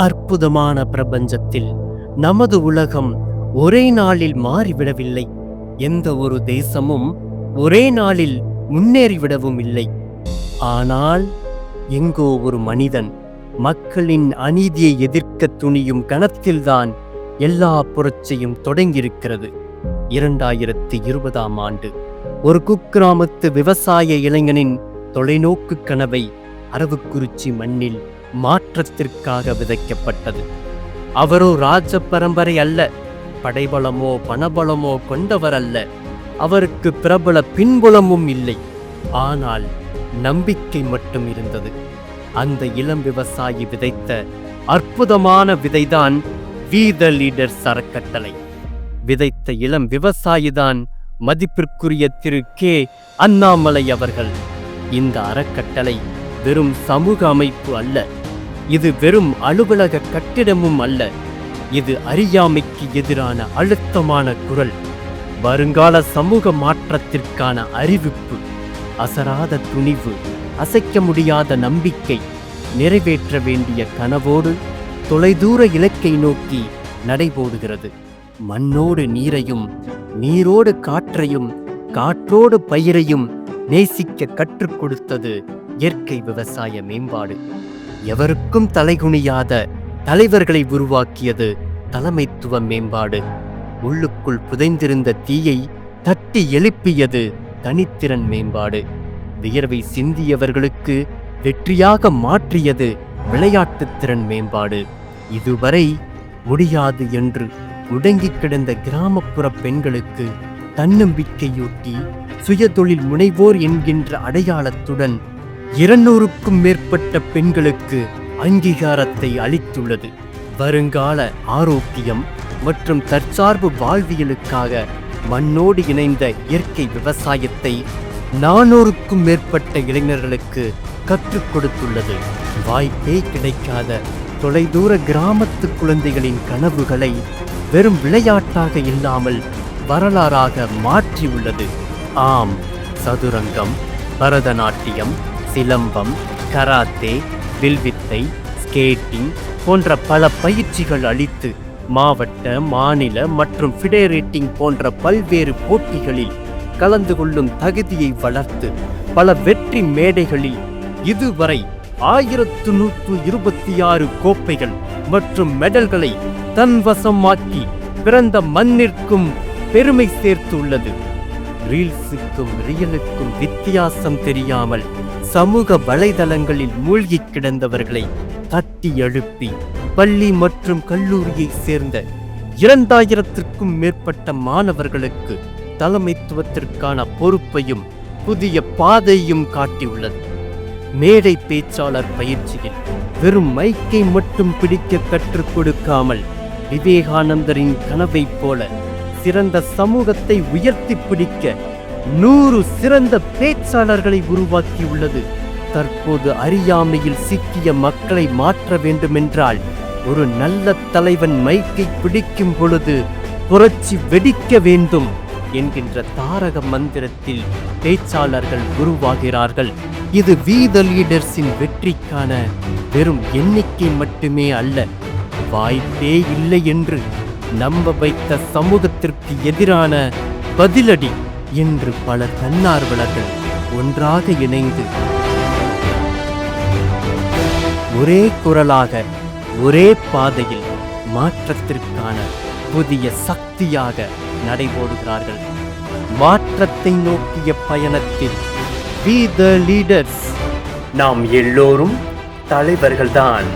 அற்புதமான பிரபஞ்சத்தில் நமது உலகம் ஒரே நாளில் மாறிவிடவில்லை. எந்த ஒரு தேசமும் ஒரே நாளில் முன்னேறிவிடவும் இல்லை. ஆனால் எங்கோ ஒரு மனிதன் மக்களின் அநீதியை எதிர்க்க துணியும் கணத்தில்தான் எல்லா புரட்சியும் தொடங்கியிருக்கிறது. 2020ஆம் ஆண்டு ஒரு குக்கிராமத்து விவசாய இளைஞனின் தொலைநோக்கு கனவை அரவக்குறிச்சி மண்ணில் மாற்றத்திற்காக விதைக்கப்பட்டது. அவரோ ராஜ பரம்பரை அல்ல, படைபலமோ பணபலமோ கொண்டவர் அல்ல, அவருக்கு பிரபல பின்புலமும் இல்லை. ஆனால் நம்பிக்கை மட்டும் இருந்தது. அந்த இளம் விவசாயி விதைத்த அற்புதமான விதைதான் வி த லீடர்ஸ் அறக்கட்டளை. விதைத்த இளம் விவசாயிதான் மதிப்பிற்குரிய திரு கே அண்ணாமலை அவர்கள். இந்த அறக்கட்டளை வெறும் சமூக அமைப்பு அல்ல, இது வெறும் அலுவலக கட்டிடமும் அல்ல. இது அறியாமைக்கு எதிரான அழுத்தமான குரல், வருங்கால சமூக மாற்றத்திற்கான அறிவிப்பு, அசராத துணிவு, அசைக்க முடியாத நம்பிக்கை, நிறைவேற்ற வேண்டிய கனவோடு தொலைதூர இலக்கை நோக்கி நடைபோடுகிறது. மண்ணோடு நீரையும், நீரோடு காற்றையும், காற்றோடு பயிரையும் நேசிக்க கற்றுக் கொடுத்தது இயற்கை விவசாய மேம்பாடு. எவருக்கும் தலைகுனியாத தலைவர்களை உருவாக்கியது தலைமைத்துவ மேம்பாடு. உள்ளுக்குள் புதைந்திருந்த தீயை தட்டி எழுப்பியது தனித்திறன் மேம்பாடு. வியர்வை சிந்தியவர்களுக்கு வெற்றியாக மாற்றியது விளையாட்டுத் திறன் மேம்பாடு. இதுவரை முடியாது என்று முடங்கி கிடந்த கிராமப்புற பெண்களுக்கு தன்னம்பிக்கையூட்டி சுயதொழில் முனைவோர் என்கின்ற அடையாளத்துடன் 200க்கும் மேற்பட்ட பெண்களுக்கு அங்கீகாரத்தை அளித்துள்ளது. வருங்கால ஆரோக்கியம் மற்றும் தற்சார்பு வாழ்வியலுக்காக மண்ணோடு இணைந்த இயற்கை விவசாயத்தை 400க்கும் மேற்பட்ட இளைஞர்களுக்கு கற்றுக் கொடுத்துள்ளது. வாய்ப்பே கிடைக்காத தொலைதூர கிராமத்து குழந்தைகளின் கனவுகளை வெறும் விளையாட்டாக இல்லாமல் வரலாறாக மாற்றியுள்ளது. ஆம், சதுரங்கம், பரதநாட்டியம், சிலம்பம், கராத்தே, வில்வித்தை, ஸ்கேட்டிங் போன்ற பல பயிற்சிகள் அளித்து மாவட்ட, மாநில மற்றும் ஃபிடரேட்டிங் போன்ற பல்வேறு போட்டிகளில் கலந்து கொள்ளும் தகுதியை வளர்த்து பல வெற்றி மேடைகளில் இதுவரை 1126 கோப்பைகள் மற்றும் மெடல்களை தன்வசமாக்கி பிறந்த மண்ணிற்கும் பெருமை சேர்த்துள்ளது. ரீல்ஸுக்கும் ரியலுக்கும் வித்தியாசம் தெரியாமல் சமூக வலைதளங்களில் மூழ்கி கிடந்தவர்களை தட்டி எழுப்பி பள்ளி மற்றும் கல்லூரியை சேர்ந்த 2000க்கும் மேற்பட்ட மாணவர்களுக்கு தலைமைத்துவத்திற்கான பொறுப்பையும் புதிய பாதையும் காட்டியுள்ளது. மேடை பேச்சாளர் பயிற்சியில் வெறும் மைக்கை மட்டும் பிடிக்க கற்றுக் கொடுக்காமல் விவேகானந்தரின் கனவை போல சிறந்த சமூகத்தை உயர்த்தி பிடிக்க 100 சிறந்த பேச்சாளர்களை உருவாக்கியுள்ளது. தற்போது அறியாமையில் சிக்கிய மக்களை மாற்ற வேண்டுமென்றால் ஒரு நல்ல தலைவன் மைக்கை பிடிக்கும் பொழுது புரட்சி வெடிக்க வேண்டும் என்கின்ற தாரக மந்திரத்தில் பேச்சாளர்கள் உருவாகிறார்கள். இது வி த லீடர்ஸின் வெற்றிக்கான வெறும் எண்ணிக்கை மட்டுமே அல்ல, வாய்ப்பே இல்லை என்று நம்ப வைத்த சமூகத்திற்கு எதிரான பதிலடி என்று பல தன்னார்வலர்கள் ஒன்றாக இணைந்து ஒரே குரலாக ஒரே பாதையில் மாற்றத்திற்கான புதிய சக்தியாக நடைபோடுகிறார்கள். மாற்றத்தை நோக்கிய பயணத்தில் வி த லீடர்ஸ். நாம் எல்லோரும் தலைவர்கள்தான்.